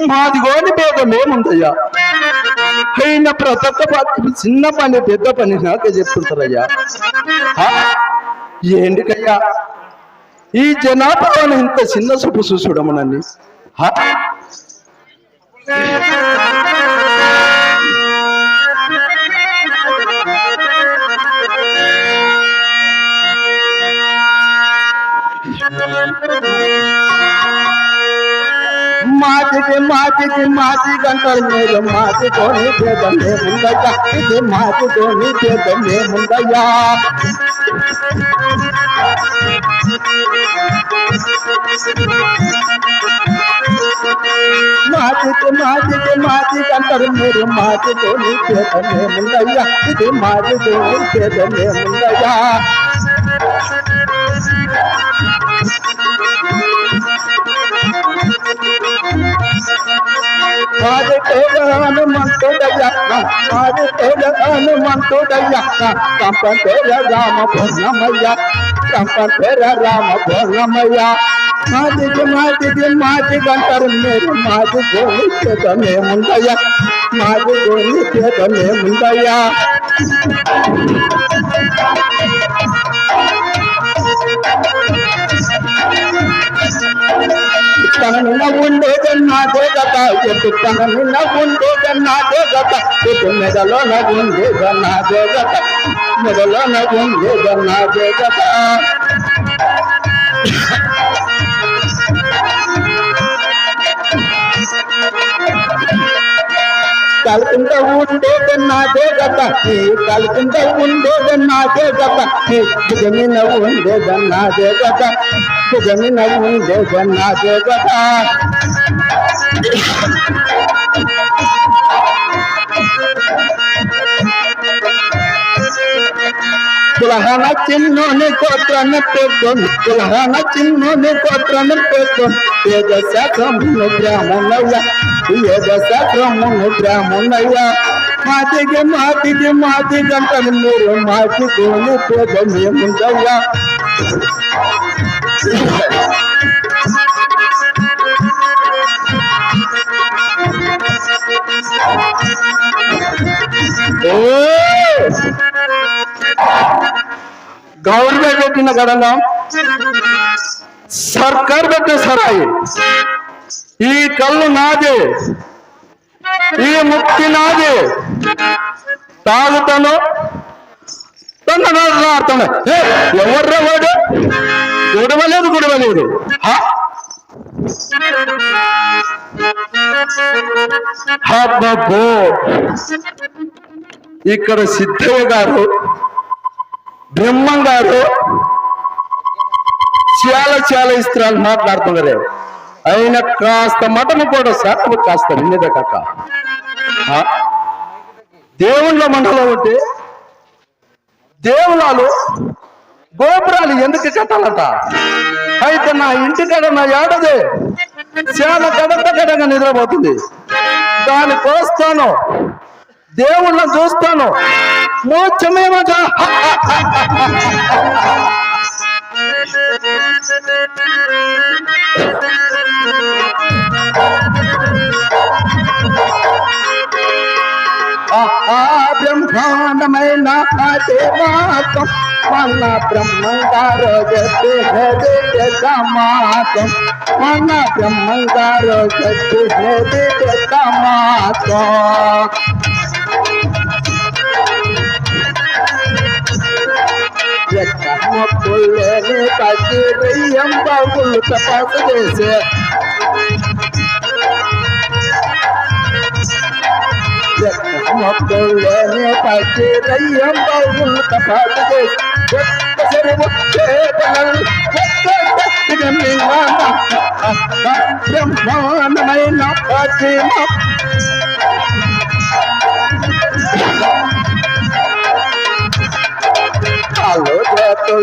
మాదిగోని భేదమేముందయ్యా? అయిన ప్రతి ఒక్క చిన్న పని పెద్ద పని నాకే చెప్తుంటారయ్యా. ఏంటికయ్యా ఈ జనాభాను ఇంత చిన్న చూపు చూడమనని? మాటి గంటలు మీరు మాటితోని భేదమేముందయ్యా? ఇది మాటితోని భేదమేముందయ్యా? మాటి గంటలు మీరు మాటితోని భేదమేముందయ్యా? ఇది మాటితోని భేదమేముందయ్యా? హనుమంతుడయ్య కంపేర రామ పూర్ణమయ్య కంపేర రామ పూర్ణమయ్య మాటి గంటరు మీరు మాది గోని చేతమేముందయ్యా? మాది గోని చేతమేముందయ్యా? తననిన ఉండేదన్నాదే గత ఎటు తననిన ఉండేదన్నాదే గత ఎటు మెదలోన ఉండేదన్నాదే గత మెదలోన ఉండేదన్నాదే గత కలుకుంటూ ఉండేదన్నాదే గత కలుకుంటూ ఉండేదన్నాదే గత భుజమిన ఉండేదన్నాదే గత భుజమిన ఉండేదన్నాదే గత కులహన చిన్నోని కోత్రను పెట్టుకొని కులహన చిన్నోని కోత్రను పెట్టుకొని పేద శాఖమును బ్రాహ్మణయ్య పేద శాఖమును బ్రాహ్మణయ్య మాటి గంటలు మీరు మాటి కోని పేదమేముందయ్యా? గవర్నమెంట్ పెట్టిన గడన సర్కార్ పెట్టిన సరాయి. ఈ కళ్ళు నాదే, ఈ ముక్తి నాదే. తాగుతాను ఎవర్రా వాడు? గుడవలేదు ఇక్కడ సిద్ధయ్య గారు బ్రహ్మం గారు చాలా ఇస్త్రాలు మాట్లాడుతున్నారు. ఆయన కాస్త మటము కూడా శాతం కాస్త వినేదే కాక దేవుళ్ళ మండలం ఉంటే దేవులాలు గోపురాలు ఎందుకు కట్టాలట? అయితే నా ఇంటికాడ నా ఏడదే చాలా గడగడగా నిద్రపోతుంది. దాన్ని కోస్తాను, దేవుళ్ళని చూస్తాను, మోక్షమేమట. బ్రహ్మాండమైన దేవాతం మన బ్రహ్మంగారో మాతం మన బ్రహ్మంగారో మాతం మొక్కులేని కదిరయ్యం బాబులు తపాసు చేసే మొక్కులేని కదిరయ్యం బాబులు తపాసు చేసే బ్రహ్మాండమైన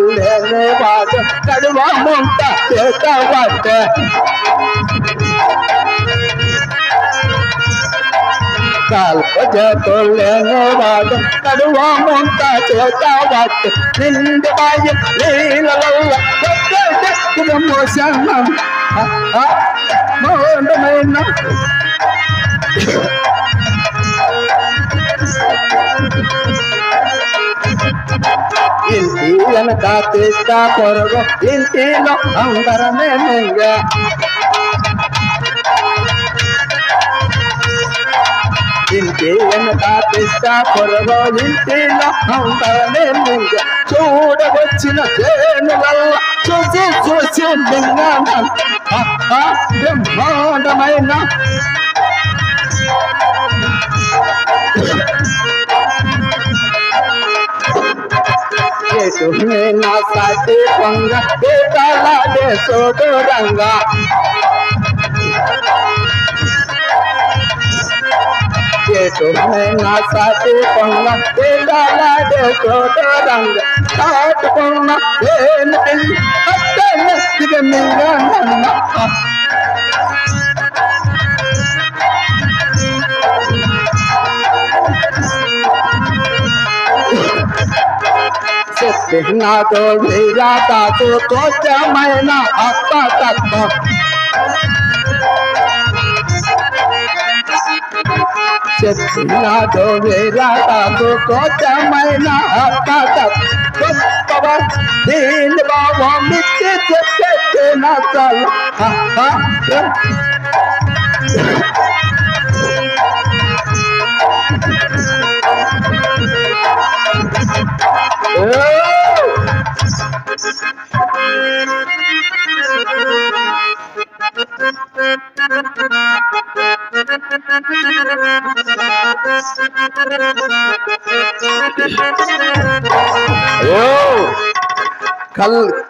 లేని వాడు కడువ ముంత చేతవట్టే కాల్పజ తొలెనవాడు కడువ ముంత చేతవాడు నిండు బాయి నీళ్ళల్ల మోసనం మౌనమైన ఇంటి వెనక తీస్తా పొరగు ఇంటిలో అందరమే మింగ ఇంటి వెనక తీస్తా పొరగు ఇంటిలో అందరమే మింగ చూడవచ్చిన చేనులల్ల చూసి చూసి బ్రహ్మాండమైన నా సాటి పొంగ బేటాలాడే సోడు రంగ నా సాటి పొంగ బేటాలాడే సోడు రంగ కాటుకున్న మింగ నాతో వీరాతో కోచమైన అప్పతత్వం నాతో వీరాతో కోచమైన అప్పతత్వం దీని బాబా మిట్టి చెప్పే నా చాలు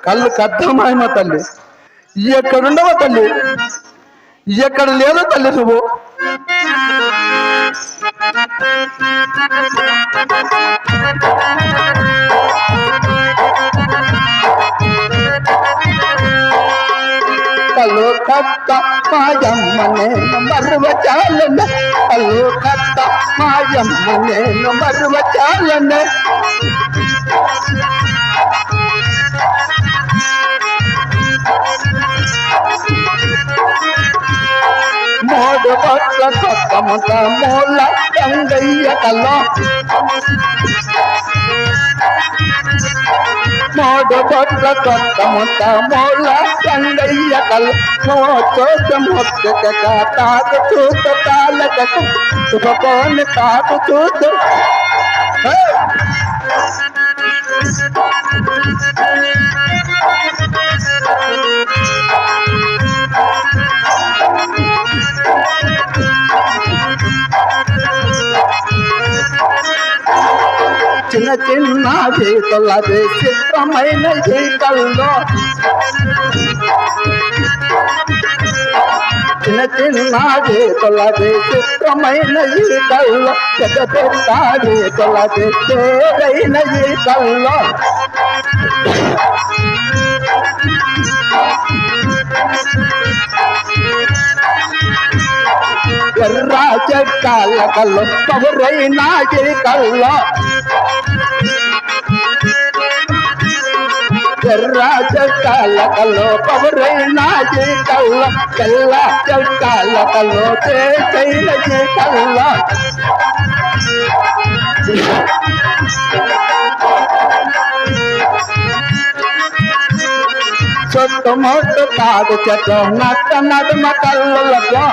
కళ్ళు కద్దమాయమ తల్లి ఎక్కడుండవ తల్లి ఎక్కడ లేదో తల్లి నువ్వు కలు కత్త మాయమ్మ నేను మరువచాలనే కలు కత్త మాయమ్మ నేను మరువచాలనే మోడు పట్ల కొత్త మొత్త మూల గంగయ్య కల్లో మోడు పట్ల కొత్త మొత్త మూల గంగయ్య కల్ మోచోత మొక్క తాకు చూత తాలక శుభకోని తాకు చూత చిన్న చిన్న జీతల చిత్రమైన జీతల్లో చిన్న చిన్న జీతల చిత్రమైన జీతల్లో పెద్ద పెద్ద జీతల చేరైన జీతల్లో ఎర్ర చెట్టాల కల్లో పవరైన జీతల్లో ఎర్ర చెట్టాల కల్లో పవరైన జీతల్లో తెల్ల చెట్టాల కల్లో చేరైన జీతల్లో చుట్టు మొట్టు తాడు చెట్టు నట్ట నడుమ కళ్ళలో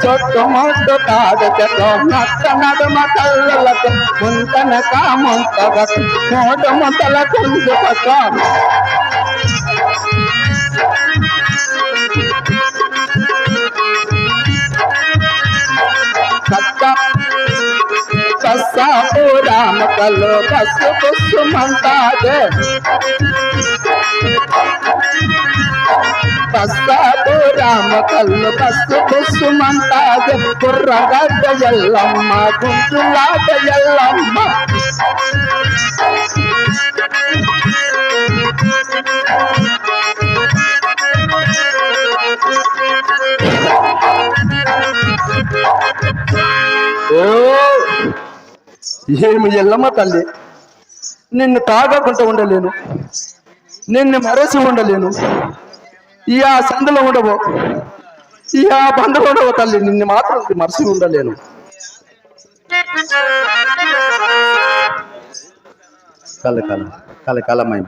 చుట్టు మొట్టు తాడు చెట్టు నట్ట నడుమ కళ్ళలకు ముంతనక ముంతగకు మూడు ముంతల కుంజు పక్క రామ కల్లో బస్సు బస్సు మంతాదే బస్సాపు రామ కల్లు బస్సు బస్సు మంతాదే కుర్రగడ్డ ఎల్లమ్మ గుంటులాట ఎల్లమ్మ ఏమి ఎల్లమ్మ తల్లి, నిన్ను తాగకుండా ఉండలేను, నిన్ను మరచి ఉండలేను. ఈ ఆ సందులో ఉండవు, ఈ ఆ బంధులో ఉండవు తల్లి, నిన్ను మాత్రం మరచి ఉండలేను. కలకాలమైన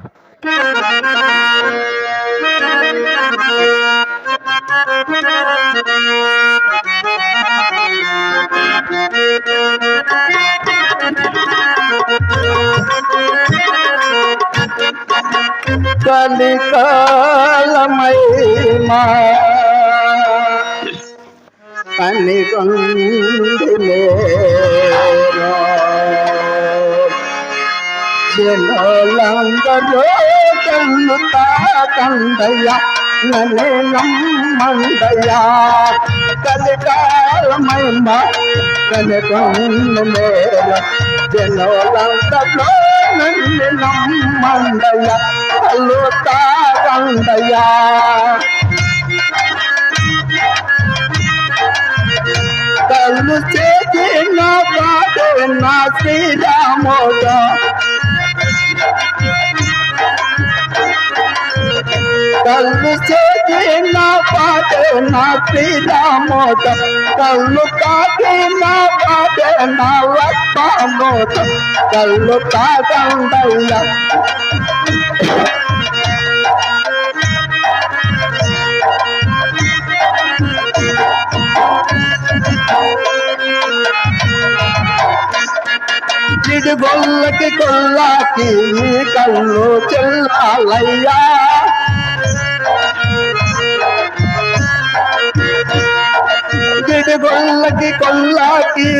కలికాలమైమా అని జనులందరూ కన్ను తాకందయ్యా నన్ను నమ్మందయ్యా. కలికాలమైమా కనుకొండే జనులందరూ నన్ను నమ్మందయ్యా కళ్ళు తాకందయ్యా. కళ్ళు చేసి నా పాట నా శ్రీరామోద, కళ్ళు చేసి నా పాట నా శ్రీరామోద, కళ్ళు తాకి నా పాట నా రక్తమోద, కళ్ళు తాకందయ్యా. జిడిగొల్లకి కొల్లాకి కళ్ళు చెల్లాలయ్యా. జిడిగొల్లకి కొల్లాకి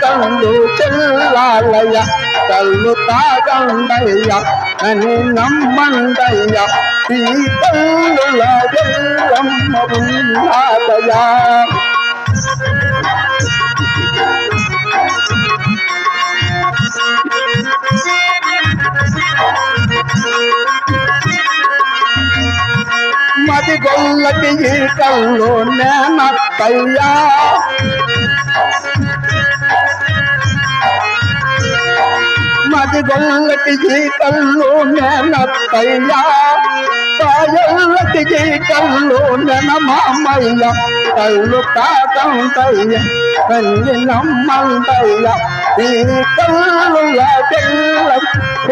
కళ్ళు చెల్లాలయ్యా. కళ్ళు తాగండయ్యా అని నమ్మండయ్యా. ఈ కళ్ళుల ఎల్లమ్మ ఉన్నాదయ్యా. మది గొల్లకి ఈ కళ్ళు నేనత్తయ్యా. మది గొల్లకి ఈ కళ్ళు నేనత్తయ్యా. కాయల్లకి ఈ కళ్ళు నెన మామయ్య. కళ్ళు తాకందయ్యా కళ్ళు నమ్మందయ్యా. ఈ కళ్ళుల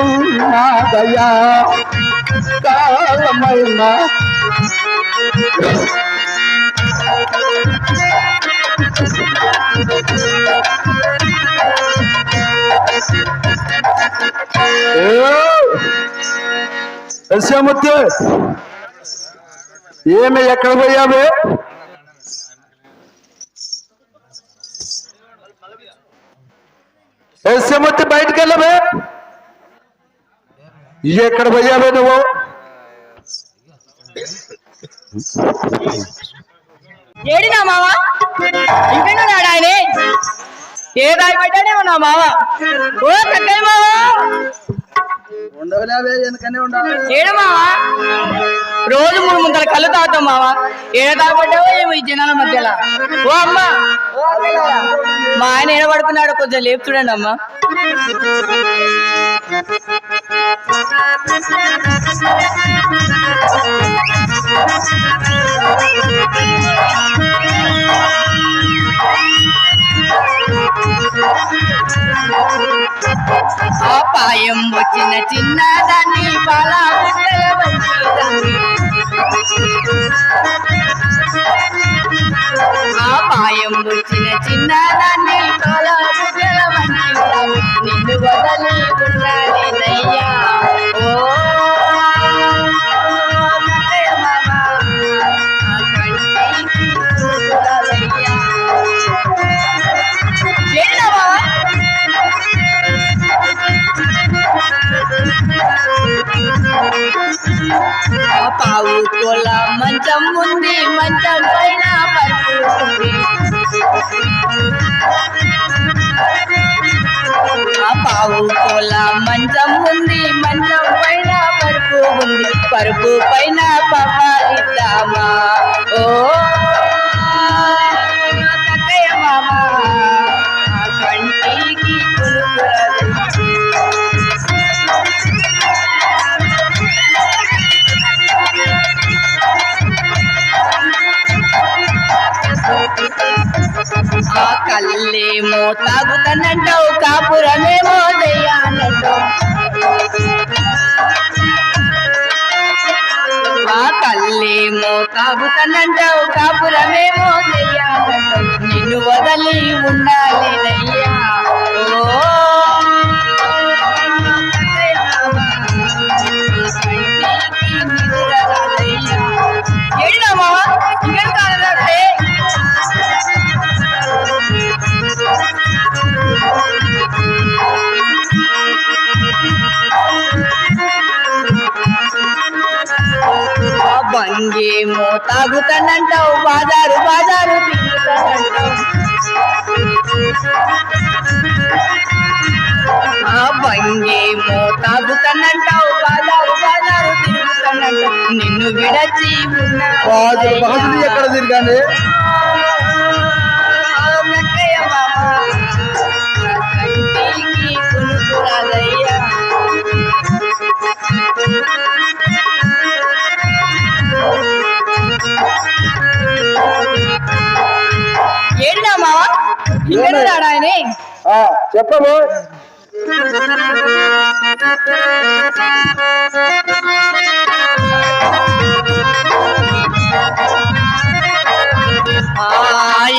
ఉన్నాదయ్యా. కాలమైన దశమూర్తి, ఏమి ఎక్కడ పోయావే? దశమూర్తి బయటికి వెళ్ళవే. ఎక్కడ పోయావే నువ్వు? ఏడినా మావా ఇంకెన్నాడు ఆయన? ఏ దాయి పెట్టానే ఉన్నా మావా? ఓ కక్కయ్య మావా ఏడు మావా, రోజు 3 ముంతల కళ్ళు తాగుతాం మావా. ఏడ తాగబడ్డావో ఏమో ఈ జనాల మధ్యలో. ఓ అమ్మ, మా ఆయన ఏడబడుతున్నాడు, కొంచెం లేపు చూడండి అమ్మా. అపాయం వచ్చిన చిన్నదాన్ని పాలా అపాయం వచ్చిన చిన్నదాన్ని పాలా నిన్ను వదలి ఉన్నానయ్యా. ఓ పావు కోల మంచం ఉంది, మంచం పైన పరుపు ఉంది. ఆ పావు కోల మంచం ఉంది, మంచం పైన పరుపు ఉంది. పరుపు పైన పాపాలిద్దామా? ఓ కక్కయ్య మామ కంటికి పులుపుల కళ్ళేమో తాగుతానంటావు కాపురమేమో చెయ్యాలంటావు ఆ కళ్ళేమో తాగుతానంటావు కాపురమేమో చెయ్యాలంటావు నిన్ను వదలి ఉండాలేనయ్యా ఓ బంగేమో తాగుతానంటావు బాజారు బాజారు తిరుగుతానంటావు ఆ బంగేమో తాగుతానంటావు బాజారు బాజారు తిరుగుతానంటావు నిన్ను విడచి ఎక్కడ తిరిగానే ఏంటా మావా ఇక్కడ రాడాయనే చెప్పము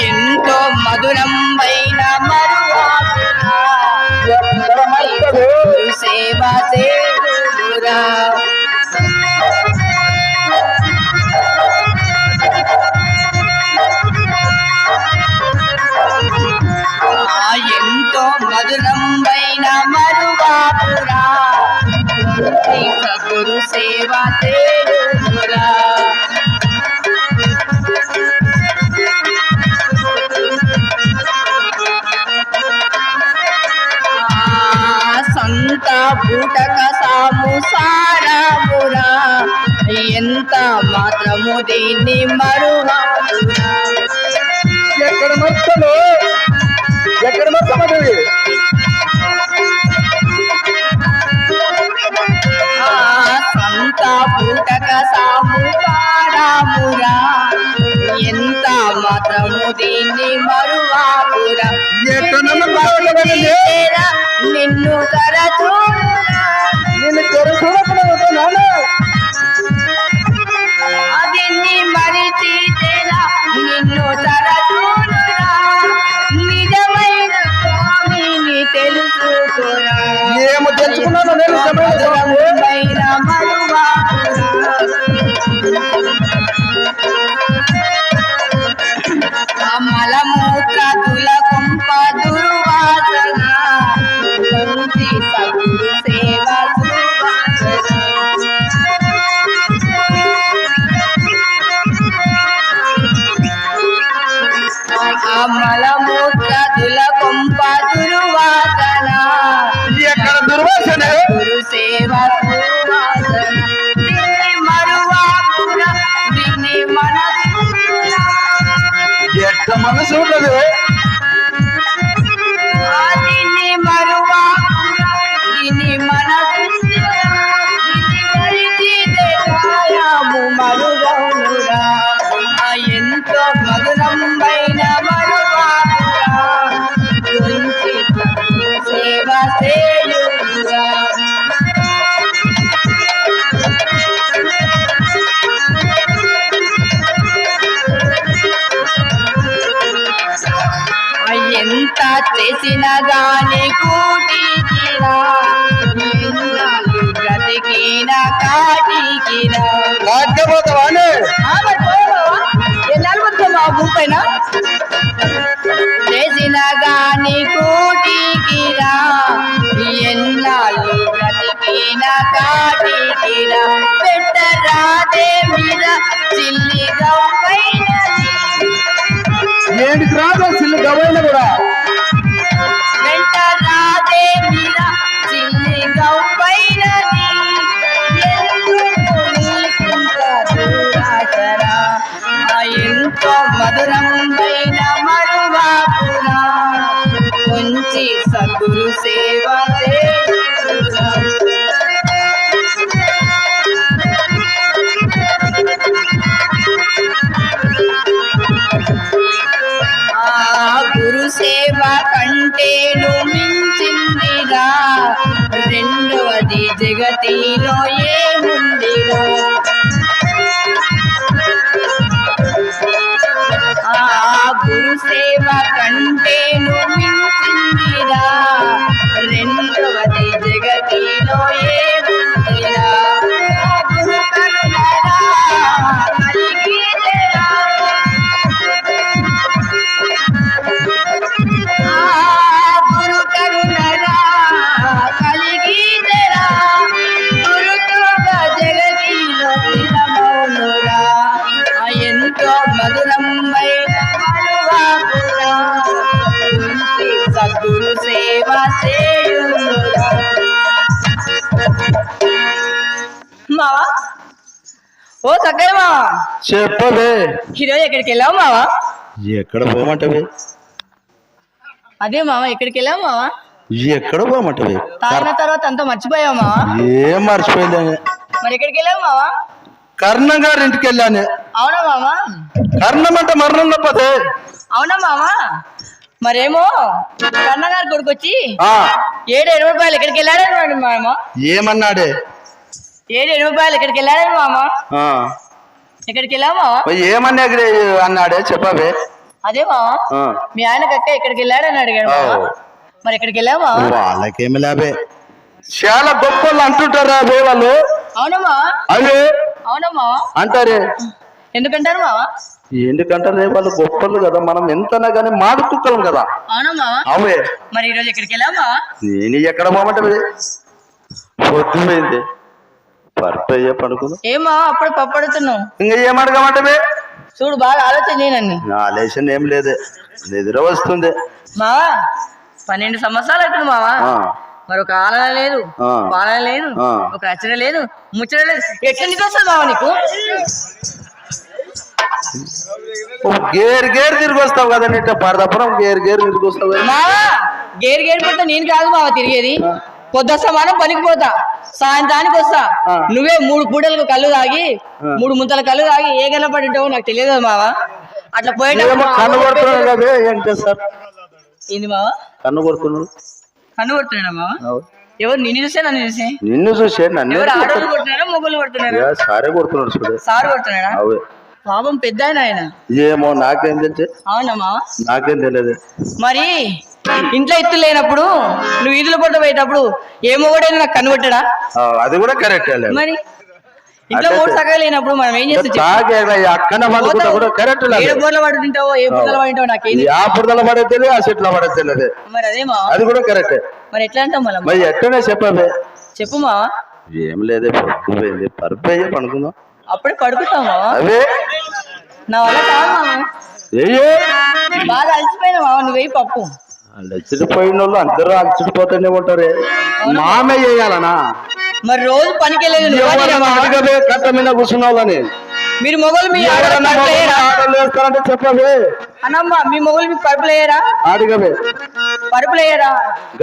ఎంతో మధురం పైన సేవ సేవరా ఎంతో మధురం పైన మరువాపురా గురు సేవ సేవరా సంత బూటక సాము సారామురా ఎంత మాత్రము దీన్ని మరువాపురా ఎక్కడ మర్చలు ఎక్కడ మర్చమది సంత బూటక సాము సారామురా ఎంత మాత్రము దీన్ని మరువాపురా నిన్ను తరచు నిన్ను తెరచూడకుండా అదిన్ని మరిచితేరా నిన్ను తరచూనురా నిజమైన స్వామిని తెలుసుకోరా ఏమో తెలుసుకున్నాను నేను మధురమైన మరువాపురా మలమూత్ర తులకుంప దుర్వాసన సగురు సేవ మలమూత్ర తులకుంప దుర్వాసన ఎక్కడ దుర్వాసన గురు సేవ సువాసన దీన్ని మరువాపుర దీన్ని ఎట్ట మనసు ఉండదు దీన్ని మరువాపుర దీన్ని మరుగౌనురా ఎంతో మధురం పైన మరువాపురా సేవ సేయురా ఎంత చేసిన గాని కూటికిరా బ్రతికిన కాటికిరా రాజ్యపోతావానే ఎన్నాళ్ళు బతుకమ్మా భూపైన చేసిన గాని కూటికిరా ఎన్నాళ్ళు బ్రతికిన కాటికిరా పెట్టరాదే మీద చిల్లిగా పైన ఏడికి రాదు సిల్లు గవైన కూడా వెంట రాదే మీద చిల్లిగా పైన ఎంతో మధురం పైన మరువాపురా కొంచి సద్గురు సేవ గురు సేవ ఓ చక్కగా మావా చెప్పవే. ఈరోజు ఎక్కడికి వెళ్ళావు మావా? ఎక్కడ పోమంటవే? అదే మావా ఎక్కడికి వెళ్ళావు మావా? ఎక్కడ పోమంటవే? తాగిన తర్వాత అంతా మర్చిపోయావు మావా? ఏం మర్చిపోయింది? మరి ఎక్కడికి వెళ్ళావు మావా? కర్ణం గారి ఇంటికి వెళ్ళాను. అవునా మావా? కర్ణం అంటే మరణం తప్పదే. అవునా మావా? మరేమో కన్నగారు కొడుకు వచ్చి ఆ 7 రూపాయలు ఎక్కడికి వెళ్ళాడని మామ. ఏమన్నాడే? 7 రూపాయలు ఎక్కడికి వెళ్ళాడని మామ. ఆ ఎక్కడికి వెళ్ళామా? ఏమన్నా అన్నాడే చెప్పవే. అదే మామ మీ ఆయన కక్క ఎక్కడికి వెళ్ళాడని అడిగాడు మామ. మరి ఎక్కడికి వెళ్ళామా? వాళ్ళకేమి లాభే, చాలా గొప్ప వాళ్ళు అంటుంటారా అవే వాళ్ళు. అవునమ్మా అవే అవునమ్మా అంటారే. ఎందుకంటారు మామ? ఎందుకంటారే వాళ్ళు గొప్పలు కదా, మనం ఎంతనా గానీ మాకు కుక్కలం కదా. అవునమ్మా అవే. మరి ఈరోజు ఎక్కడికి వెళ్ళామా? నేను ఎక్కడ పోమంటే పొద్దుపోయింది పర్పయ్యే పడుకుందాం. ఏమా అప్పుడు పప్పడుతున్నావు? ఇంకా ఏమడగమంటే చూడు బాగా ఆలోచన చేయనండి. నా ఆలోచన ఏం లేదు, నిద్ర వస్తుంది. మావా 12 సంవత్సరాలు అవుతుంది మావా. మరి ఒక ఆలన లేదు, పాలన లేదు, ఒక రచన లేదు, ముచ్చట లేదు. ఎట్లా నీకు వస్తుంది మావా నీకు? గేరు గేరు తిరిగి వస్తావు కదా నీట పరదప్పురం గేరు గేరు తిరిగి వస్తావు కదా. మావా గేరు గేరు పోతా నేను కాదు మావా తిరిగేది. పొద్దుస్తా మనం పనికి పోతా, సాయంత్రానికి వస్తా. నువ్వే 3 పూటలకు కళ్ళు తాగి 3 ముంతల కళ్ళు తాగి ఏ గల పడి ఉంటావో నాకు తెలియదు మావా. అట్లా పోయేటప్పుడు కన్ను కొడుతున్నాడు కదా ఏం చేస్తారు? ఏంది మావా కన్ను కొడుతున్నాడు? కన్ను కొడుతున్నాడా మావా? ఎవరు నిన్ను చూసే నన్ను చూసే? నిన్ను చూసే నన్ను. ఎవరు ఆడోళ్ళు కొడుతున్నాడా మొగ్గులు కొడుతున్నాడా? సారే కొడుతున్నాడు చూడు. సారు కొడుతున్నాడా? పాపం పెద్ద ఆయన. ఏమో నాకేం తెలుసు. అవునా మావా? నాకేం తెలియదు. మరి ఇంట్లో ఎత్తు లేనప్పుడు నువ్వు ఈదుల పొట్ట పోయేటప్పుడు ఏమో కూడా నాకు కనుగొట్టడా? అది కూడా కరెక్ట్. మరి ఇంట్లో 3 సగం లేనప్పుడు మనం ఏం చేస్తాం? ఏ బోర్ల పడి తింటావో ఏ బుర్రల పడి ఉంటావో నాకేం ఆ బురదల పడేది ఆ చెట్ల పడేది. మరి అదేమా అది కూడా కరెక్ట్. మరి ఎట్లా అంటావు మళ్ళీ? మరి ఎట్టనే చెప్పవే. చెప్పు మావా. ఏం లేదే పొద్దుపోయింది పరుపు పడుకుందాం. అప్పుడే పడుకుంటావా? అవే నా వల్ల కాదు మావా. బాగా అలసిపోయినా మావా నువ్వు వెయ్యి పప్పు. అలసిపోయిన వాళ్ళు అందరూ అలసిపోతూనే ఉంటారే. మామే చేయాలనా? మరి రోజు పనికి వెళ్ళేది అడగవే కట్ట మీద కూర్చున్న వాళ్ళని. మీరు మొగలు మీ వేస్తారంటే చెప్పవే. అన్నమ్మా మీ మొగలు మీకు పరుపులు వేయరా? అడగవే పరుపులు వేయరా?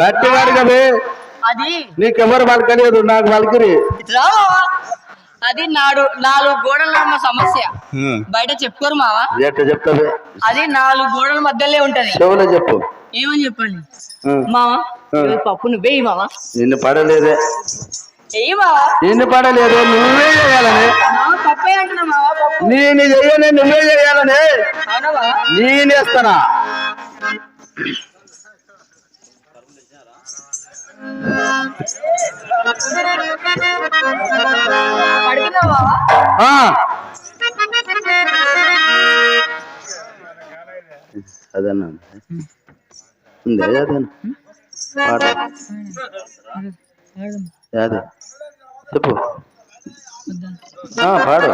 గట్టిగా అడగవే. అది నీకెవరు పలకలేదు, నాకు పలికిరి. అది 4 గోడల నడుమ సమస్య, బయట చెప్పుకోరు మావా. చెప్తావే. అది 4 గోడల మధ్యలో ఉంటది. చెవులో చెప్పు. ఏమని చెప్పండి మావా? పప్పు నువ్వే మావా. నిన్ను పడలేదే. వెయ్యి మావా. నిన్ను పడలేదు, నువ్వే చేయాలని. పప్పే అంటున్నా మావా. పప్పు నేను చెయ్యని నువ్వే చేయాలని. అవునవా? నేనేస్తానా? అదన్నా ఉంది అదేనా పాట అదే చెప్పు. పాడు.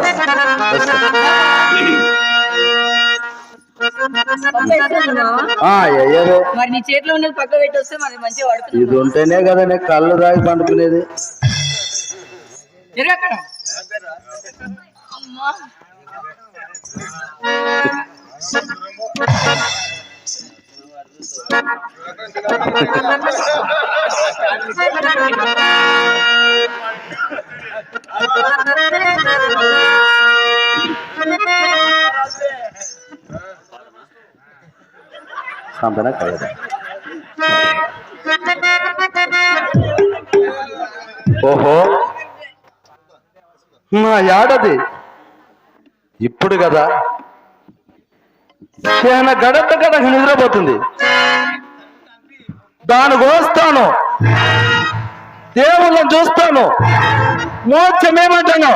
మరి నీ చేతిలో ఉన్నది పక్క పెట్టి వస్తే మరి మంచిగా పడుతుంది. ఇది ఉంటేనే కదా నేను కళ్ళు తాగి పండుకునేది. సంపన కలదు. ఓహో మా యాడది ఇప్పుడు కదా చాలా గడప గడక నిద్రపోతుంది. దాన్ని కోస్తాను, దేవుళ్ళని చూస్తాను, మోక్షమేమంటాను.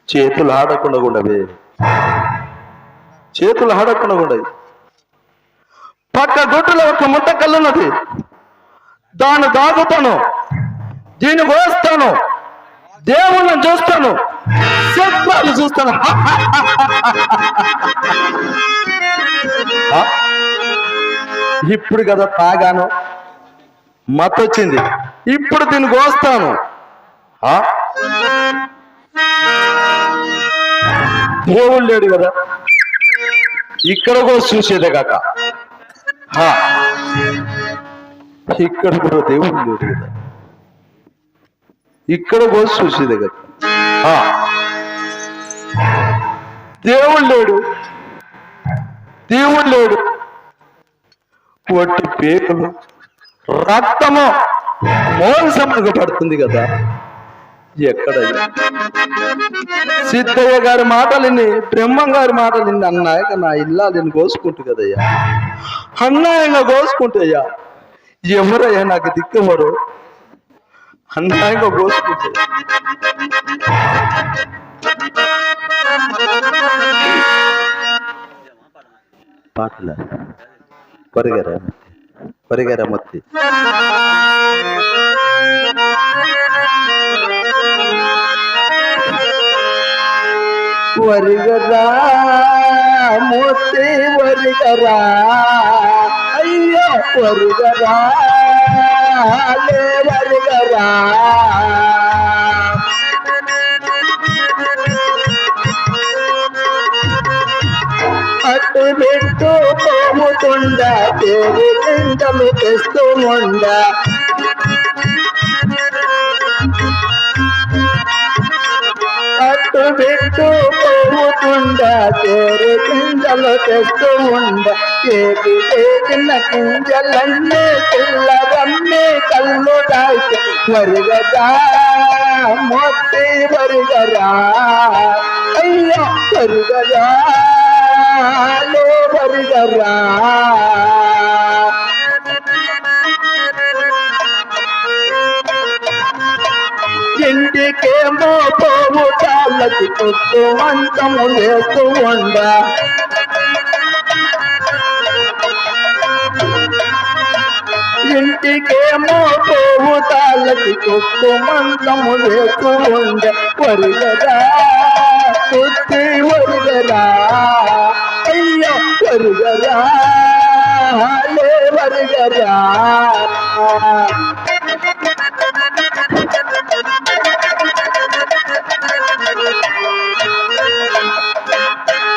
చేతులు ఆడకుండా ఉండవే, చేతులు ఆడకుండా ఉండవి. పక్క గుట్టులో ఒక ముట్ట కళ్ళున్నది, దాన్ని దాగుతాను, దీన్ని కోస్తాను, దేవుళ్ళని చూస్తాను, శత్రువులు చూస్తాను. ఇప్పుడు కదా తాగాను, మత్తొచ్చింది. ఇప్పుడు దీన్ని కోస్తాను. ఆ? దేవుడు లేడు కదా, ఇక్కడ కోసి చూసేదే కాక ఇక్కడ కూడా దేవుడు లేడు కదా, ఇక్కడ కోసి చూసేదే కదా. దేవుడు లేడు, దేవుడు లేడు. ఒట్టి పేకలు, రక్తము, మోసముగా పడుతుంది కదా. ఎక్కడ సిద్ధయ్య గారి మాటలిని, బ్రహ్మం గారి మాటలిని అన్నాక నా ఇల్లాలని కోసుకుంటు కదయ్యా, అన్యాయంగా కోసుకుంటాయ్యా. ఎవరయ్యా నాకు దిక్కువరు? అన్యాయంగా కోసుకుంటే పాటల పరిగర మొత్తి వరిగరా మొత్తి వరిగరా, అయ్యో వరిగరా లే వరిగరా. అటు పెట్టు పోముతుండా, పేరు గింజలు తెస్తూ ఉండా. అటు పెట్టు పోముతుండా, పేరు గింజలు తెస్తూ ఉండా. ఏది చిన్న గింజలన్నీ పిల్లరమ్మి కళ్ళు దాచి వరిగరా మొత్తి వరిగరా, అయ్యో వరిగరా లే వరిగరా. ఇంటికేమో పోవు చాలకి కొట్టు మంచము వేస్తూ ఉండా. ఇంటికేమో పోవు తాళ్ళకి కొట్టు మంచము వేస్తూ ఉండే. వరిగరా కొట్టి వరిగరా, అయ్యో వరిగరా లే వరిగరా.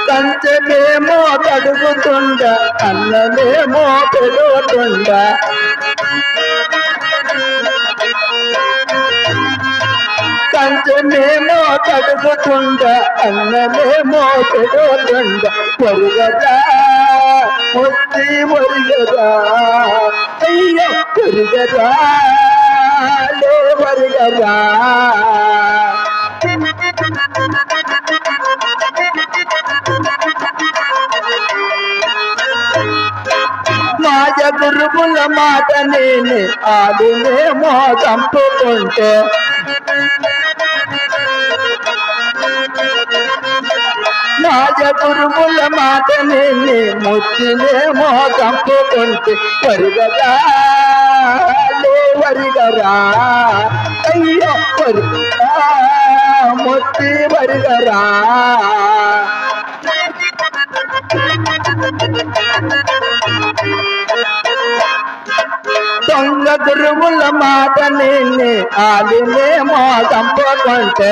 కంచెమేమో కడుగుతుండ, అన్నమేమో పెరుగుతుండ. కంచెమేమో కడుగుతుండ, అన్నమేమో పెరుగుతుండ. వరిగరా మొత్తి వరిగరా, అయ్యో వరిగరా లే వరిగరా. మాయ గురువుల మాట నేనే ఆడినేమో చంపుకుంటే. మాయ గురువుల మాట నేనే ముచ్చినేమో చంపుకుంటే. వరిగరా లే వరిగరా, అయ్యో వరిగరా మొత్తి వరిగరా. దొంగ గురువుల మాట నేనే ఆలినేమో చంపుకుంటే.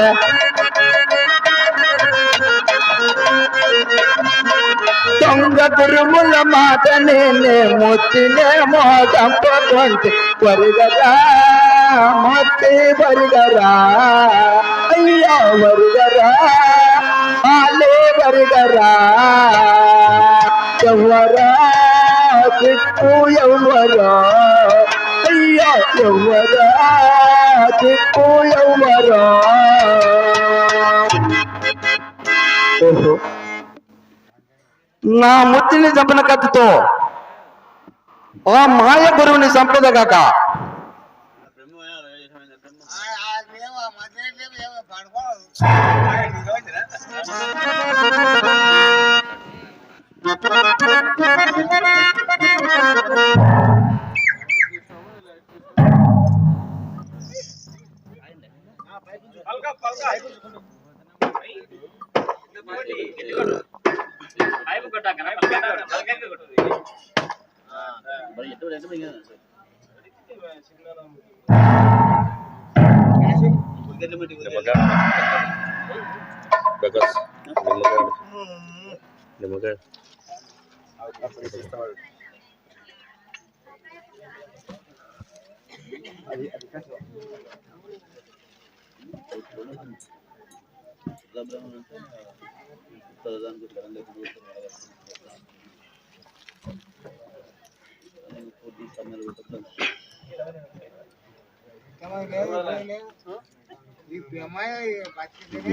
దొంగ గురువుల మాట నేనే ముచ్చినేమో చంపుకుంటే. వరిగరా మొత్తి వరిగరా, అయ్యో వరిగరా ఆలే వరిగరా. ఎవ్వరా దిక్కు ఎవ్వరా, అయ్యో ఎవ్వరా దిక్కు ఎవ్వరా. ఓహో, నా ముత్తిని చంపిన కత్తితో ఆ మాయ గురువుని చంపేదగాక.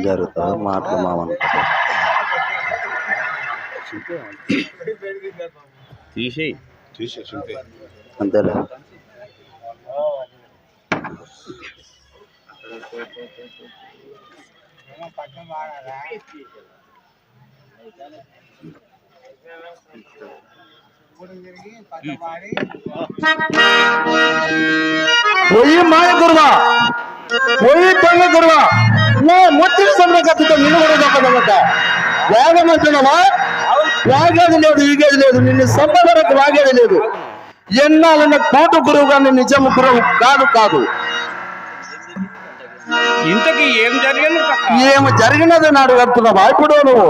జరుగుతా మాటలు మామను తీసేసి అంతేలే. పోయి మాయ గురువా, పోయి దొంగ గురువా, మొత్తం సమయ కథతో నిన్ను కూడా దొక్కదొక్క వేగం అంటున్నావా? వాగేది లేదు, ఈగేది లేదు, నిన్ను సభ వరకు వాగేది లేదు. ఎన్నాళ్ళన్న కోటు గురువు కానీ నిజము గురువు కాదు. ఇంతకీ ఏం జరిగింది? ఏమి జరిగినది నాడు కడుతున్నావా? ఇప్పుడు నువ్వు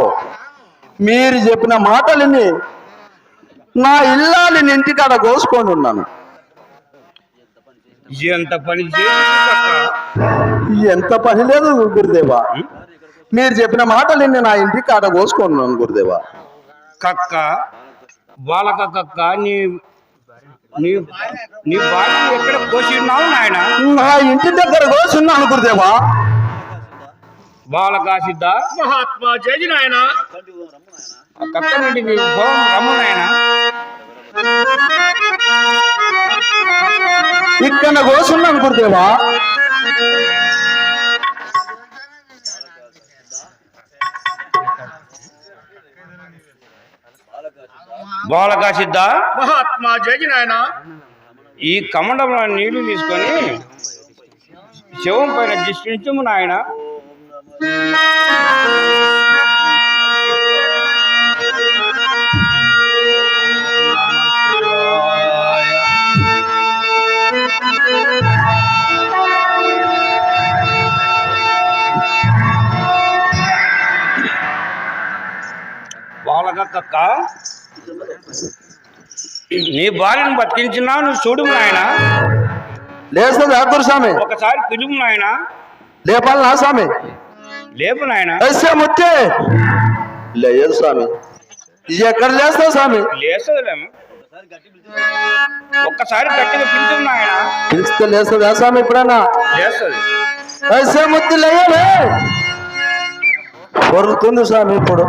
మీరు చెప్పిన మాటలని నా ఇల్లాలిని ఇంటికాడ కోసుకొని ఉన్నాను. ఎంత పని చేసి ఎంత పని లేదు గురుదేవా, మీరు చెప్పిన మాటలని నా ఇంటికాడ కోసుకొని ఉన్నాను గురుదేవా. కక్క బాలక కక్క నీ నీ నీ బాగా ఎక్కడ కోసిన్నావు నాయన? నా ఇంటి దగ్గర కోసున్నాను గురుదేవా. బాలక సిద్ధ మహాత్మా జై నాయన. కక్క నుండి నీ రమ్ము నాయన. ఇక్కడ కోసున్నాను గురుదేవా. బాలక సిద్ధ మహాత్మా జై నాయన. ఈ కమండంలో నీళ్లు తీసుకొని శవం పైన దిష్టించము నాయన. బాలక కక్క నీ భార్యను బతికించినా నువ్వు చూడు నాయన. లేస్తుంది ఆకురు స్వామి, ఒకసారి పిలుపు నాయన. లేపాలి నా స్వామి. లేపు నాయన. ముత్తే లేదు స్వామి. ఎక్కడ లేస్తావు స్వామి? లేసలేము. ఒక్కసారి గట్టిగా పిలుచు నాయన. పిలిస్తే లేస్తుందా స్వామి? ఎప్పుడన్నా లేస్తుంది. ముత్తి లేయలే పొరుతుంది స్వామి. ఇప్పుడు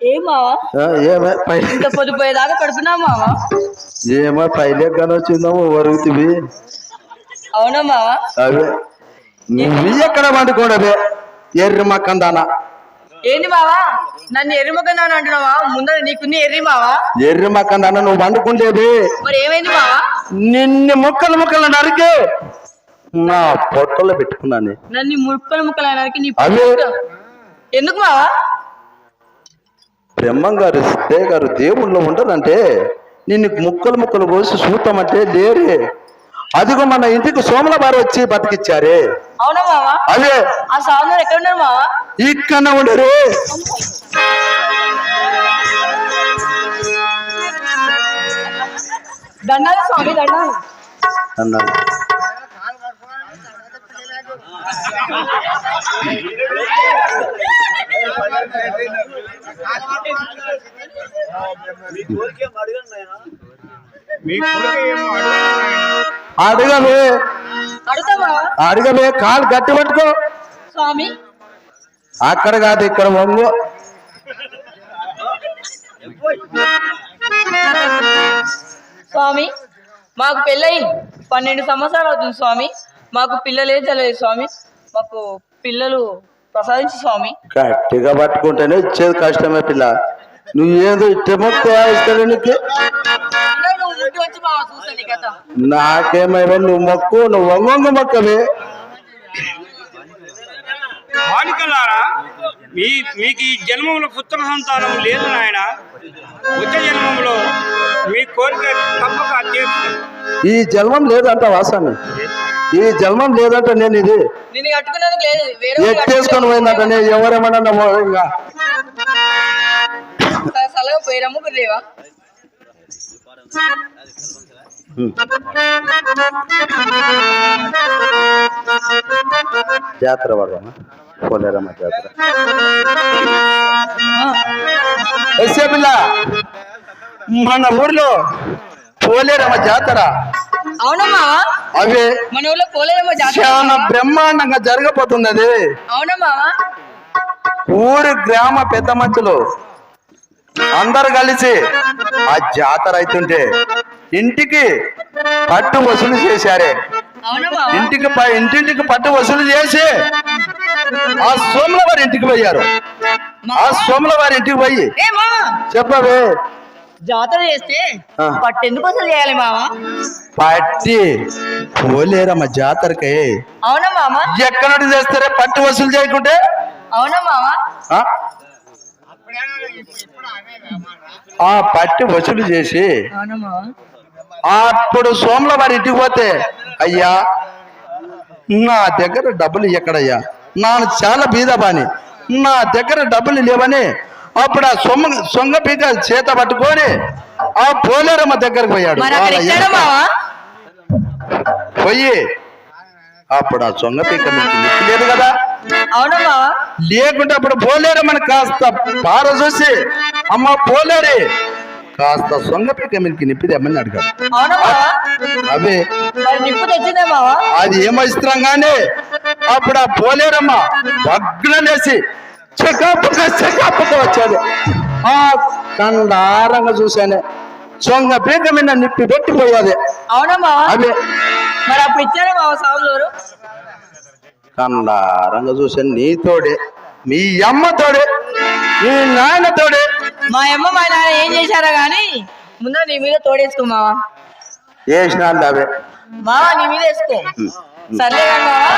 ఏమావా ఏమే ఇంత పొద్దుపోయేదాకా పడుకున్నా మావా? ఏమో పైలెక్కన వచ్చిందాము వరుగుతివి. అవునా మావా? అవే నువ్వు ఎక్కడ వండుకోడవే ఎర్రి మక్కందానా. ఏంటి మావా నన్ను ఎర్రి మొక్కదాని అంటున్నావా? ముందర నీకున్న ఎర్రి మావా. ఎర్రి మక్కందానా నువ్వు వండుకుండేది. మరి ఏమైంది మావా? నిన్ను ముక్కలు నరికి నా పొట్టలో పెట్టుకున్నాను. నన్ను ముక్కలు అనడానికి నీ అవే ఎందుకు మావా? బ్రహ్మంగారు సిద్ధయ్య గారు దేవుళ్ళో ఉండరంటే నిన్ను ముక్కలు కోసి చూస్తామంటే లేరే. అదిగో మన ఇంటికి సోమల బారు వచ్చి బతికిచ్చారే. అవునా మావా? అదే ఆ సాధన ఎక్కడ ఉన్నారు మావా? ఇక్కడ ఉండరు. దండాలు స్వామి, దండాలు అన్నాను. అడగవే అడగవే, కాలు గట్టి పట్టుకో స్వామి. అక్కడ కాదు ఇక్కడ వంగు. స్వామి మాకు పెళ్ళయి 12 సంవత్సరాలు అవుతుంది స్వామి. మాకు పిల్లలే తెలియదు స్వామి. మాకు పిల్లలు ప్రసాదించు స్వామి. గట్టిగా పట్టుకుంటేనే ఇచ్చేది కష్టమే పిల్ల. నువ్వేదో ఇష్టమొక్క ఇస్తాడు నీకు. నాకేమైనా నువ్వు మొక్కు, నువ్వు వంగొంగ మొక్కవే. బాలికలారా మీకు ఈ జన్మంలో పుత్ర సంతానం లేదు నాయన. వచ్చే జన్మంలో మీ కోరిక తప్పక తీరుతుంది. ఈ జన్మం లేదంట వాసామి, ఈ జన్మం లేదంట. నేను ఇది నిన్ను కట్టుకున్నందుకు లేదు, వేరే వాళ్ళు ఎట్టేసుకొని పోయిందంట. నేను ఎవరేమన్నా ఇంకా సలహా పోయిరా ముగ్గురు లేవా? జాతర పడదామా? పోలేరమ్మ జాతర. ఎస్ఏ పిల్ల, మన ఊర్లో పోలేరమ్మ జాతర అవునా మావా? అవే మన ఊళ్ళో పోలేరమ్మ జాతర చాలా బ్రహ్మాండంగా జరగబోతుంది. అది అవునా మావా? ఊరు గ్రామ పెద్ద మధ్యలో అందరు కలిసి ఆ జాతర అవుతుంటే ఇంటికి పట్టు వసూలు చేశారే. అవునా మావా? ఇంటింటికి పట్టు వసూలు చేసి ఆ సోముల వారి ఇంటికి పోయారు. ఆ సోముల వారి ఇంటికి పోయి ఏ మావా, చెప్పవే, జాతర చేస్తే ఆ. పట్టు ఎందుకు అసలు చేయాలి మావా? పట్టి పోలేరమ్మ జాతరకి అవునా మామా? ఎక్కడ నుండి చేస్తారే పట్టు వసూలు చేయకుంటే? అవునా మావా? ఆ? ఆ పట్టి వసూలు చేసి అవునా మావా? అప్పుడు సోముల వారి ఇంటికి పోతే, అయ్యా నా దగ్గర డబ్బులు ఎక్కడయ్యా, నాను చాలా బీదబాని, నా దగ్గర డబ్బులు లేవని అప్పుడు ఆ సొంగ పీక చేత పట్టుకొని ఆ పోలేరమ్మ దగ్గరకు పోయాడు. మరి అక్కడ ఇచ్చాడా మావా? పోయి అప్పుడు ఆ సొంగ పీక మీకు లేదు కదా, అవునా మావా? లేకుంటే అప్పుడు పోలేరమ్మని కాస్త పార చూసి, అమ్మ పోలేరి కాస్త సొంగ పీక మీకు నిప్పిదేమని అడిగాడు. అవునా మావా? అవే మరి నిప్పు తెచ్చిందా మావా? అది ఏమిస్తున్నాం కానీ అప్పుడు ఆ పోలేరమ్మ భగ్నలేసి చెకాపుక వచ్చాడు. ఆ కండారంగా చూశానే, సొంగ పీక మీద నిప్పి పెట్టిపోయాది. అవునా మావా? అవే మరి అప్పుడు ఇచ్చారా మావా సాగులోరు? కండారంగా చూశాను. నీతోడే, మీ అమ్మతోడే, మీ నాయనతోడే. మా అమ్మ మా నాన్న ఏం చేశారా గాని ముందర నీ మీద తోడేసుకో మావా. వేసినాళ్ళు అవే. మావా నీ మీద వేసుకో. సర్లే కానీ మావా,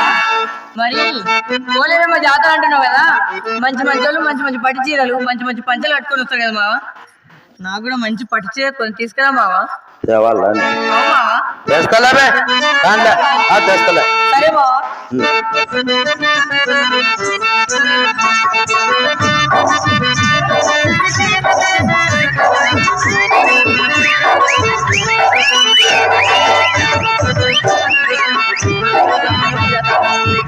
మరి పోలేరమ్మ జాతర అంటున్నావు కదా, మంచి మంచి వాళ్ళు మంచి మంచి పట్టు చీరలు మంచి మంచి పంచలు కట్టుకొని వస్తారు కదా మావా, నాకు కూడా మంచి పట్టు చీర కొన్ని తీసుకురా మావా. తేవాలా? అవును మావా? తెస్తలేవే, తెస్తలే. సరే మావా.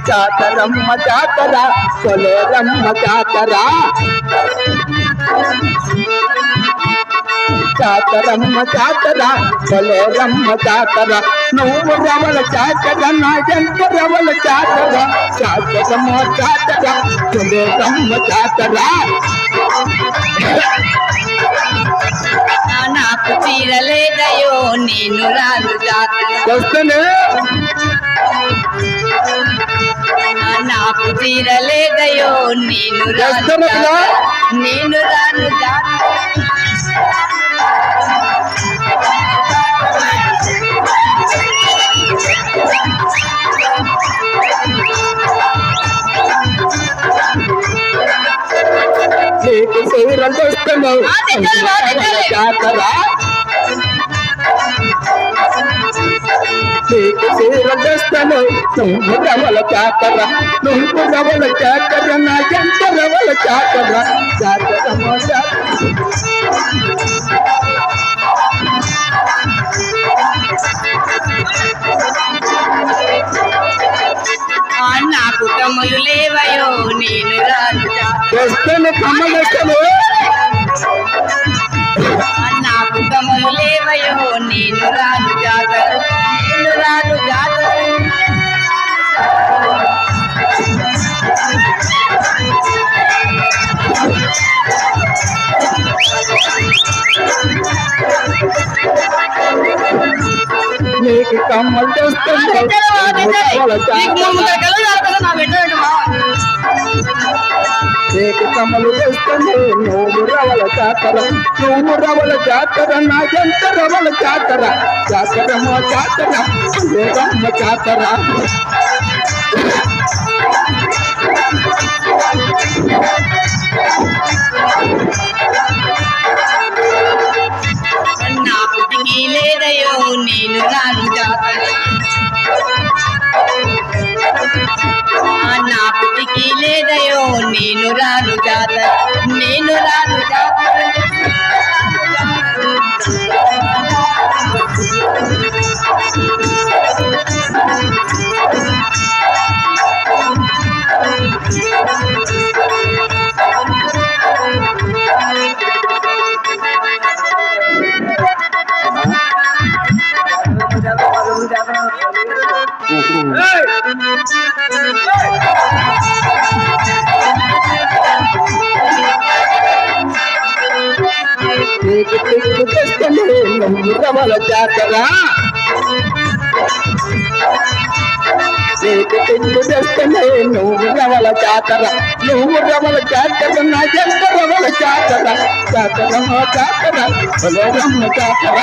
జాతరమ్మ జాతర, పోలేరమ్మ జాతర, జాతరమ్మ జాతర, పోలేరమ్మ జాతర, నువ్వు రవల జాతర, నా ఎంత రవల జాతర, జాతరమ్మ జాతర, పోలేరమ్మ జాతర. నాకు చీరలేదయో నేను రాను జాతర, వస్తేనే నాకు చీరలేదయో నేను రాను జాతర, నేను రాను జాతర. నీకు చీరలు వస్తున్నావు జాతర, నీకు చీరలు వస్తాను, నువ్వు రవల జాతర, నువ్వు రవల జాతర, నా ఎంత రవల జాతర, జాతరమ్మ జాతర. నాకు కమ్ములు లేవయో నేను రాను జాతర, వస్తాను కమ్మగట్టలు, నాకు కమ్ములు లేవయో నేను రాను జాతర, నేను రాను జాతర. నీకు కమ్మలు తెస్తాను, నీకు కమ్మలు తెస్తాను, నువ్వు రవల జాతర, నువ్వు రవల జాతర, నా ఎంత రవల జాతర, జాతరమ్మ జాతర, పోలేరమ్మ జాతర. నా పుట్టికి లేదయో నేను రాను జాతర నా పుట్టికి లేదయో నేను రాను జాతర నేను రాను జాతర నీకు తిక్కు తెస్తలే నువ్వు రమల జాతర నీకు తిక్కు తెస్తలే నువ్వు రమల జాతర నువ్వు రమల జాతర నా ఎంత రమల జాతర జాతరమో జాతర రమ్మ జాతర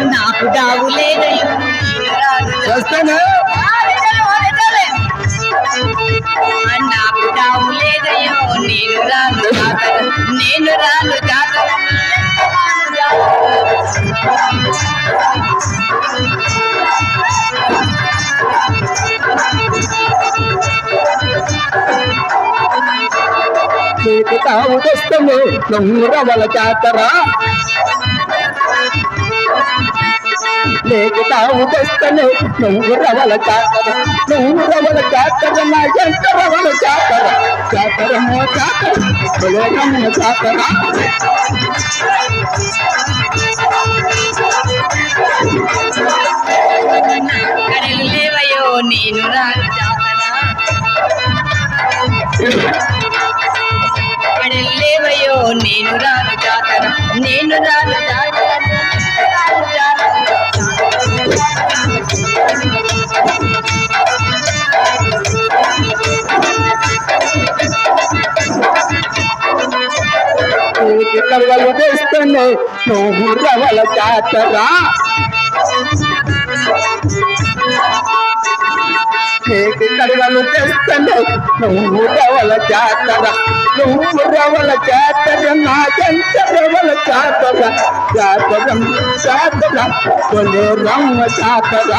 నాకు దావు లేదయో వస్తాను నాకు దావు లేదయో నేను రాను జాతర నేను రాను జాతర నీకు తావు తెస్తలే నువ్వు రమల జాతర నీకు తావు తెస్తలే నువ్వు రమల జాతర నువ్వు రమల జాతర నా ఎంత రమల జాతర జాతరమో జాతర రమ్మ జాతర కడలు లేవయో నేను రాను జాతర కడలు లేవయో నేను రాను జాతర నేను రాను జాతర రాను జాతర నీకు కడగలు తెస్తలే నువ్వు రమల జాతర నీకు కడగలు తెస్తలే నువ్వు రమల జాతర నువ్వు రమల జాతర నాకెంత రమల జాతర జాతరం జాతర కొలే రమ్మ జాతర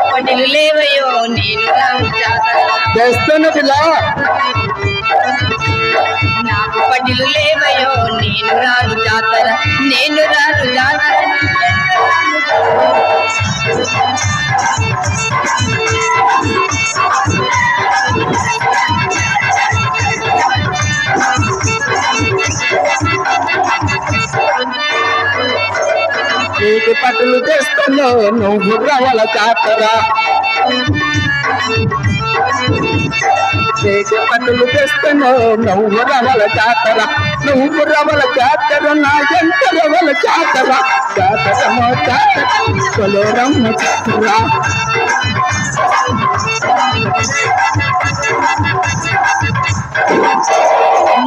పడిలు లేవయో నేను రాను జాతర తెస్తున్న పిల్ల నాకు పడిలు లేవయో నేను రాను జాతర నేను రాను జాతర నీకు పట్టులు తెస్తున్నా నువ్వు రమల జాతర నీకు పట్టులు తెస్తున్నా నువ్వు రమల జాతర నువ్వు రమల జాతర నా ఎంత రమల జాతర జాతరమో జాతర రమ్మ జాతర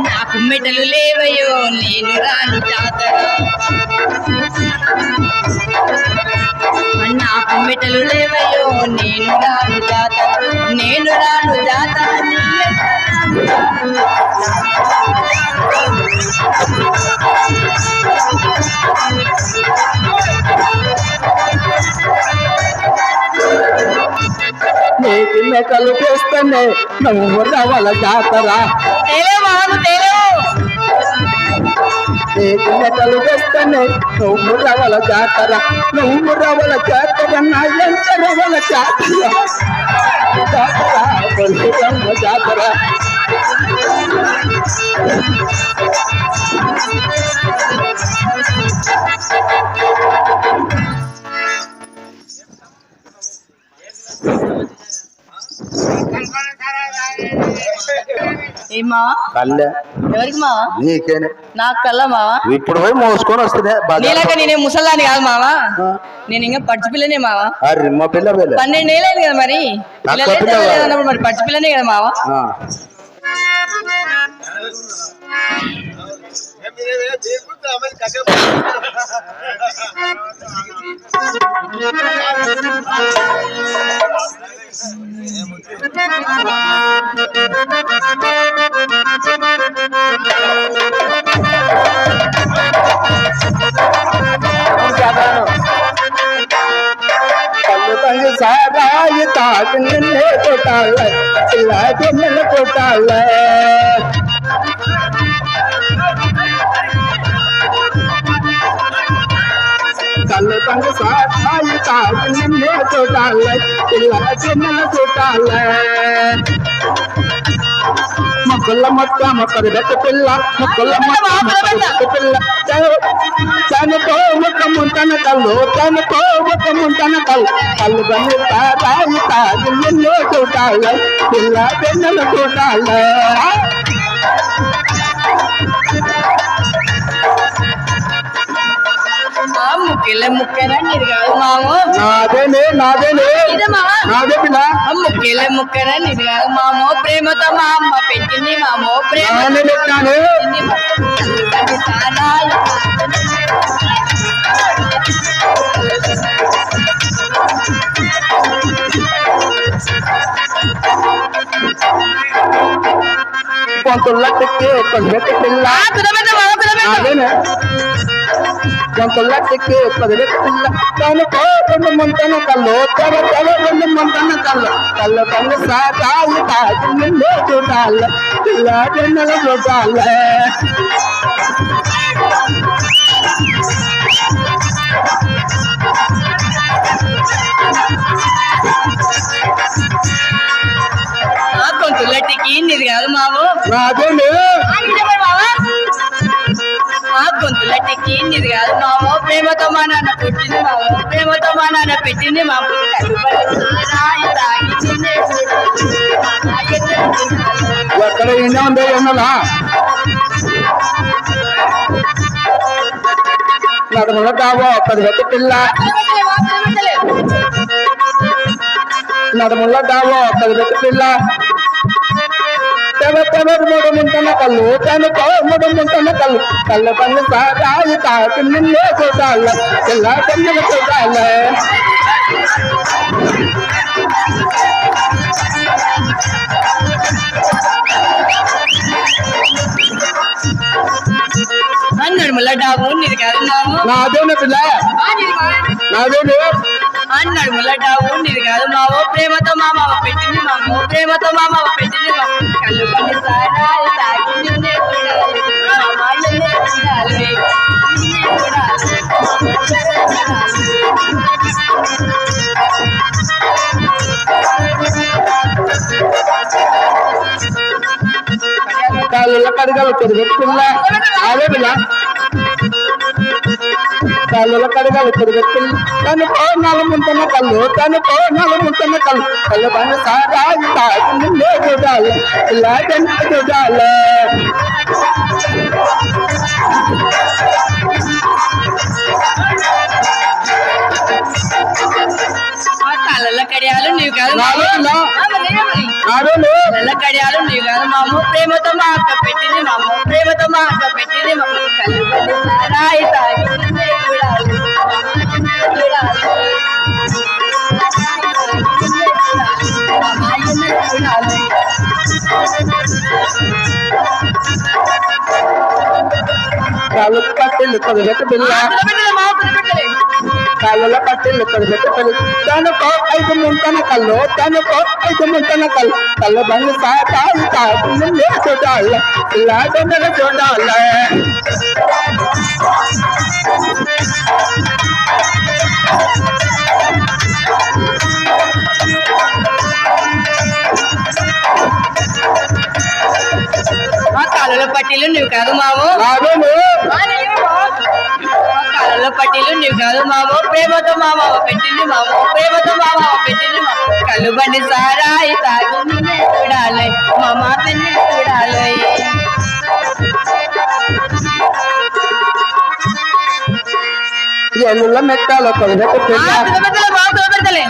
నాకు మెడలు లేవయో నేను రాను జాతర నాకు మెడలు లేవయో నేను రాను జాతర నేను రాను జాతర నీకు మెకలు తెస్తనే నువ్వు రమల జాతర తేలే బాబు తేలేవు నీకు మెకలు తెస్తనే నువ్వు రమల జాతర నువ్వు రమల జాతర నా ఎంత రమల జాతర జాతర రమ్మ జాతర ఏమా కళ్ళే ఎవరికి మావా నీకేనే నాకు కల్లా మావా ఇప్పుడు పోయి మోసుకొని వస్తుంది నీలాక నేనే ముసల్లాని కాదు మావా నేను ఇంకా పచ్చి పిల్లనే మావా ఆ రిమ్మ పిల్ల పిల్ల 12 ఏళ్ళైంది కదా మరి తక్కువ పిల్లలే పిల్ల తెలియదు అన్నప్పుడు మరి పచ్చి పిల్లనే కదా మావా కళ్ళు తంగి సారాయి తాగి నిన్నే కొట్టాల ఇలా జొన్నలు కొట్టాల కళ్ళు తంగి సారాయి తాగి నిన్నే కొట్టాల ఇలా జొన్నలు కొట్టాల మొక్కల మొక్క మొక్కలు గట్ట పిల్ల మొక్కల మొక్క మొక్కలు గట్ట పిల్ల తనకో ఒక ముంతన కళ్ళు తనకో ఒక ముంతన కళ్ళు కళ్ళు బన్ని తాగి తాగి నిన్నే చూడాల పిల్ల పెన్నలు చూడాల ముక్కెళ్ళ ముక్కన నిరగాదు మాము నాదేనే నాదేనే నాదే పిల్ల ముక్కెళ్ళ ముక్కన నిరగాదు మాము ప్రేమతో మా అమ్మ పెట్టింది మాము ప్రేమ పెట్టాను కొంతలకి కొద్దిగా పిల్ల నాదేనే కొంతలకి కొద్దిగా పిల్ల తనకో రెండు ముంతన కళ్ళు తన రెండు ముంతన కళ్ళు కళ్ళు కళ్ళు సాగాయి తాగి నిన్నే చూడాల పిల్ల జొన్నలు చూడాల గొంతులటికి నిది కాదు మాము నాదేనే గొంతులటికి నిది కాదు మాము ప్రేమతో మా నాన్న పెట్టింది మాము ప్రేమతో మా నాన్న పెట్టింది మాము ఎక్కడ ఎన్నో ఉందో ఎన్నలా నడుముల కావో పదిహెత్తు పిల్ల నడుముల కావో పదిహెత్తు పిల్ల మూడు ముంటన కళ్ళు తనకో మూడు ముంటన కళ్ళు కళ్ళు పన్ను సాగాయి తాకి నిన్నే చూడాల పిల్ల కన్నులు చూడాల నడుముల డాబు నిది కాదు మాము నాదేనే పిల్ల నాదేనే నడుముల డాబు నిది కాదు మాము ప్రేమతో మా మామ పెట్టింది మాము ప్రేమతో మా మామ పెట్టింది మాము కళ్ళు పని సారాయి తాగి నిన్నే చూడాలి మామ నిన్నే చూడాలి కాళ్ళ కడగలు కొద్దిగా పిల్ల అదే పిల్ల కాళ్ళ కడగలు కొద్దిగా పిల్ల తనకో నలుముంటున్న కళ్ళు తనకో నలుముంటున్న కళ్ళు కళ్ళు పని సాగాయి తాగి నిన్నే చూడాలి ఇలా జొన్న చూడాలి కళ్ళ కడియాలు నీవు కాదు కళ్ళ కడియాలు నీవు కాదు మాము ప్రేమతో మా అక్క పెట్టింది మాము ప్రేమతో మా అక్క పెట్టింది మాము కళ్ళు పడి సారాయి తాగి నిన్నే చూడాలి కాళ్ళు పట్టిల్లు కొద్దిగా పిల్ల కాళ్ళ పట్టిల్లు కొద్దిగా పిల్ల తనకో ఐదు ముంటన కళ్ళు తనకో ఐదు ముంటన కళ్ళు కళ్ళు బండి సాగాయి తాగి నిన్నే చూడాలి ఇలా జొన్నలు చూడాలి కాళ్ళ పట్టీలు నువ్వు కాదు మాము కాళ్ళ పట్టీలు నువ్వు కాదు మాము ప్రేమతో మా మామ పెట్టింది మాము ప్రేమతో మా మామ పెట్టింది మాము కళ్ళు బండి సారాయి తాగి నిన్నే చూడాలి మామ నిన్నే చూడాలి ఎల్లుల మెట్టాల కొద్దిగా పిల్ల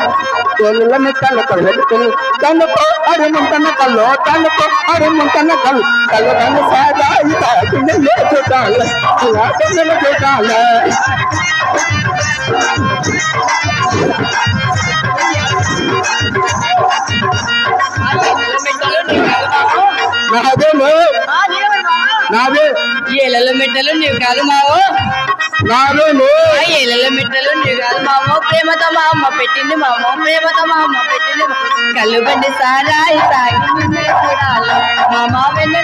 కోళ్ళ మిట్టాల కళ్ళు కళ్ళుకో అరే ముంతన్న కళ్ళు కళ్ళుకో అరే ముంతన్న కళ్ళు కళ్ళు కళ్ళు సాగాయి తాకిండే చూడాల చూడాల నాదేమో నాదే ఏళ్ళలో మెట్టలు నీవు కాదు మావో నాదేమో ఏళ్ళలో మెట్టలు నీవు కాదు మామో ప్రేమతో మా అమ్మ పెట్టింది మామో ప్రేమతో మా అమ్మ పెట్టింది కళ్ళు బండి సారాయి తాగి నిన్నే చూడాలి మామ వెన్న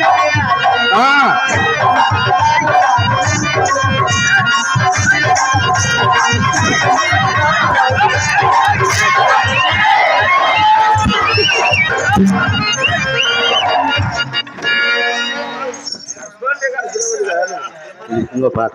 ఇంకో పాట